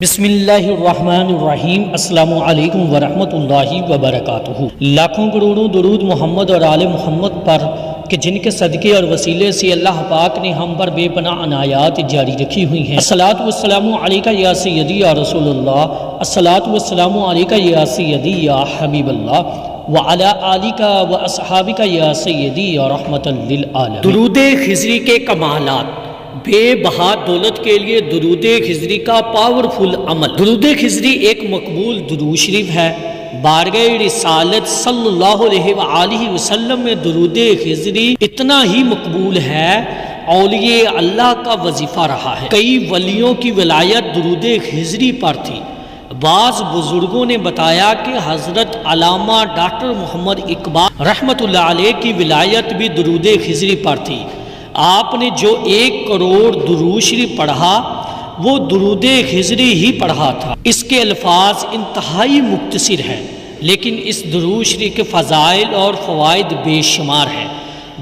بسم اللہ الرحمن الرحیم۔ السلام علیکم ورحمۃ اللہ وبرکاتہ۔ لاکھوں کروڑوں درود محمد اور آل محمد پر کہ جن کے صدقے اور وسیلے سے اللہ پاک نے ہم پر بے پناہ عنایات جاری رکھی ہوئی ہیں۔ الصلاۃ والسلام علیکہ یا سیدی یا رسول اللہ، الصلاۃ والسلام علیکہ یا سیدی یا حبیب اللہ، وعلی آلکہ و اصحابکہ یا سیدی یا رحمۃ للعالمین۔ درود خضری کے کمالات۔ بے بہا دولت کے لیے درود خضری کا پاورفل عمل۔ درود خضری ایک مقبول درود شریف ہے۔ بارگاہ رسالت صلی اللہ علیہ وآلہ وسلم میں درود خضری اتنا ہی مقبول ہے، اولیاء اللہ کا وظیفہ رہا ہے۔ کئی ولیوں کی ولایت درود خضری پر تھی۔ بعض بزرگوں نے بتایا کہ حضرت علامہ ڈاکٹر محمد اقبال رحمۃ اللہ علیہ کی ولایت بھی درود خضری پر تھی۔ آپ نے جو 1 کروڑ درود شریف پڑھا وہ درود خضری ہی پڑھا تھا۔ اس کے الفاظ انتہائی مختصر ہیں، لیکن اس درود شریف کے فضائل اور فوائد بے شمار ہیں۔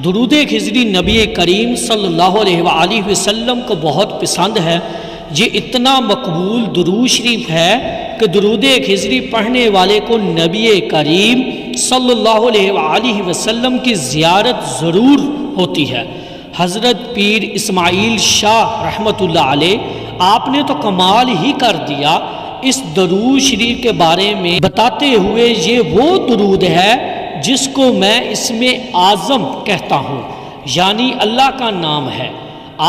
درود خضری نبی کریم صلی اللہ علیہ وآلہ وسلم کو بہت پسند ہے۔ یہ اتنا مقبول درود شریف ہے کہ درود خضری پڑھنے والے کو نبی کریم صلی اللہ علیہ وآلہ وسلم کی زیارت ضرور ہوتی ہے۔ حضرت پیر اسماعیل شاہ رحمۃ اللہ علیہ، آپ نے تو کمال ہی کر دیا اس درود شریف کے بارے میں بتاتے ہوئے، یہ وہ درود ہے جس کو میں اسم اعظم کہتا ہوں، یعنی اللہ کا نام ہے۔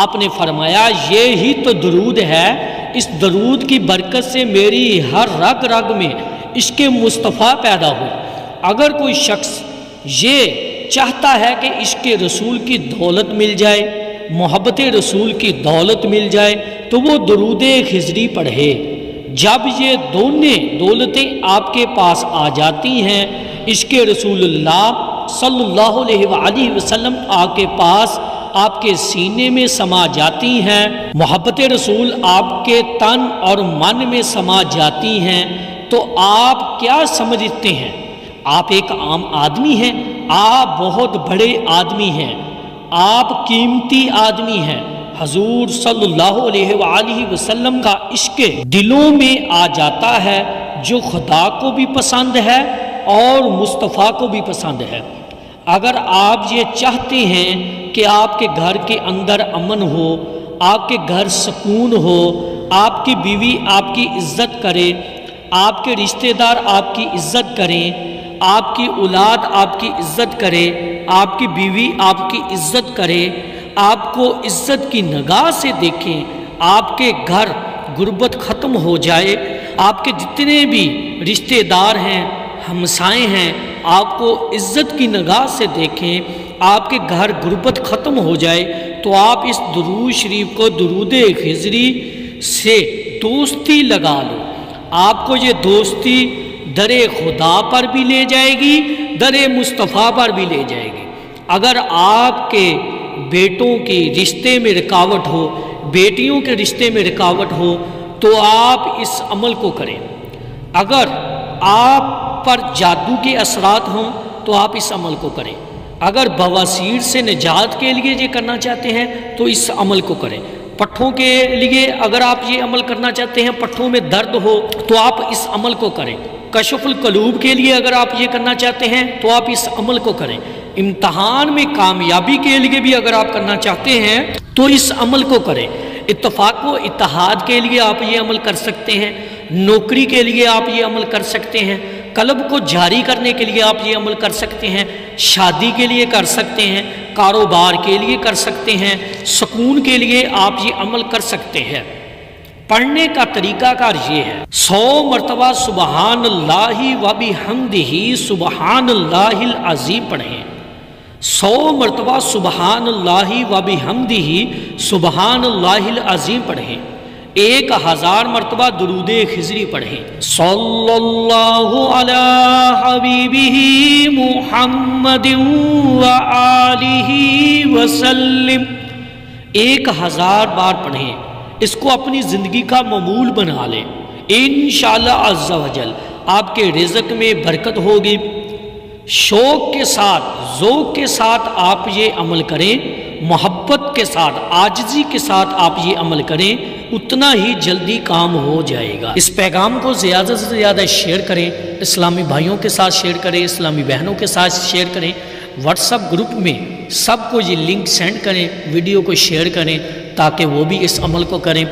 آپ نے فرمایا یہ ہی تو درود ہے، اس درود کی برکت سے میری ہر رگ رگ میں عشق مصطفیٰ پیدا ہوئی۔ اگر کوئی شخص یہ چاہتا ہے کہ عشق رسول کی دولت مل جائے، محبت رسول کی دولت مل جائے، تو وہ درود خضری پڑھے۔ جب یہ دونوں دولتیں آپ کے پاس آ جاتی ہیں، عشق رسول اللہ صلی اللہ علیہ وآلہ وسلم آپ کے پاس آپ کے سینے میں سما جاتی ہیں، محبت رسول آپ کے تن اور من میں سما جاتی ہیں، تو آپ کیا سمجھتے ہیں؟ آپ ایک عام آدمی ہیں؟ آپ بہت بڑے آدمی ہیں، آپ قیمتی آدمی ہیں۔ حضور صلی اللہ علیہ وآلہ وسلم کا عشق دلوں میں آ جاتا ہے، جو خدا کو بھی پسند ہے اور مصطفیٰ کو بھی پسند ہے۔ اگر آپ یہ چاہتے ہیں کہ آپ کے گھر کے اندر امن ہو، آپ کے گھر سکون ہو، آپ کی بیوی آپ کی عزت کرے، آپ کے رشتہ دار آپ کی عزت کریں، آپ کی اولاد آپ کی عزت کرے، آپ کی بیوی آپ کی عزت کرے، آپ کو عزت کی نگاہ سے دیکھیں، آپ کے گھر غربت ختم ہو جائے، آپ کے جتنے بھی رشتہ دار ہیں، ہمسائے ہیں، آپ کو عزت کی نگاہ سے دیکھیں، آپ کے گھر غربت ختم ہو جائے، تو آپ اس درود شریف کو درود خضری سے دوستی لگا لو۔ آپ کو یہ دوستی در خدا پر بھی لے جائے گی، در مصطفیٰ پر بھی لے جائے گی۔ اگر آپ کے بیٹوں کی رشتے میں رکاوٹ ہو، بیٹیوں کے رشتے میں رکاوٹ ہو، تو آپ اس عمل کو کریں۔ اگر آپ پر جادو کے اثرات ہوں تو آپ اس عمل کو کریں۔ اگر بواسیر سے نجات کے لیے یہ کرنا چاہتے ہیں تو اس عمل کو کریں۔ پٹھوں کے لیے اگر آپ یہ عمل کرنا چاہتے ہیں، پٹھوں میں درد ہو تو آپ اس عمل کو کریں۔ کشف القلوب کے لیے اگر آپ یہ کرنا چاہتے ہیں تو آپ اس عمل کو کریں۔ امتحان میں کامیابی کے لیے بھی اگر آپ کرنا چاہتے ہیں تو اس عمل کو کریں۔ اتفاق و اتحاد کے لیے آپ یہ عمل کر سکتے ہیں، نوکری کے لیے آپ یہ عمل کر سکتے ہیں، قلب کو جاری کرنے کے لیے آپ یہ عمل کر سکتے ہیں، شادی کے لیے کر سکتے ہیں، کاروبار کے لیے کر سکتے ہیں، سکون کے لیے آپ یہ عمل کر سکتے ہیں۔ پڑھنے کا طریقہ کار یہ ہے، 100 مرتبہ سبحان اللہ و بحمدہ سبحان اللہ العظیم پڑھیں۔ 100 مرتبہ سبحان اللہ و بحمدہ سبحان اللہ العظیم پڑھیں۔ 1000 مرتبہ درود خضری پڑھیں۔ صلی اللہ علی حبیبہ محمد و آلہ وسلم 1000 بار پڑھیں۔ اس کو اپنی زندگی کا معمول بنا لیں، انشاءاللہ عز و جل آپ کے رزق میں برکت ہوگی۔ شوق کے ساتھ، ذوق کے ساتھ آپ یہ عمل کریں، محبت محبت کے ساتھ عاجزی کے ساتھ آپ یہ عمل کریں اتنا ہی جلدی کام ہو جائے گا۔ اس پیغام کو زیادہ سے زیادہ شیئر کریں، اسلامی بھائیوں کے ساتھ شیئر کریں، اسلامی بہنوں کے ساتھ شیئر کریں، واٹس ایپ گروپ میں سب کو یہ لنک سینڈ کریں، ویڈیو کو شیئر کریں تاکہ وہ بھی اس عمل کو کریں،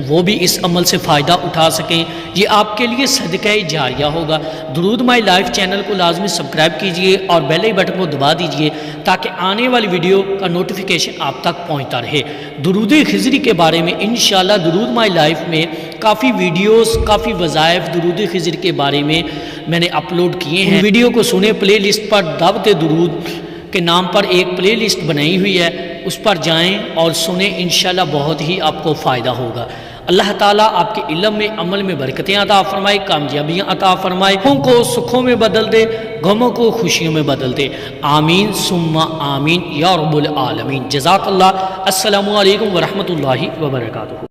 وہ بھی اس عمل سے فائدہ اٹھا سکیں۔ یہ آپ کے لیے صدقہ جاریہ ہوگا۔ درود مائی لائف چینل کو لازمی سبسکرائب کیجئے اور بیل آئی بٹن کو دبا دیجئے تاکہ آنے والی ویڈیو کا نوٹیفیکیشن آپ تک پہنچتا رہے۔ درود خضری کے بارے میں انشاءاللہ درود مائی لائف میں کافی ویڈیوز، کافی وظائف درود خضر کے بارے میں نے اپلوڈ کیے ہیں۔ ویڈیو کو سنیں، پلے لسٹ پر دعوت درود کے نام پر ایک پلے لسٹ بنائی ہوئی ہے، اس پر جائیں اور سنیں، انشاءاللہ بہت ہی آپ کو فائدہ ہوگا۔ اللہ تعالیٰ آپ کے علم میں، عمل میں برکتیں عطا فرمائے، کامیابیاں عطا فرمائے، سکھوں کو سکھوں میں بدل دے، غموں کو خوشیوں میں بدل دے، آمین ثم آمین یا رب العالمین۔ جزاک اللہ۔ السلام علیکم ورحمۃ اللہ وبرکاتہ۔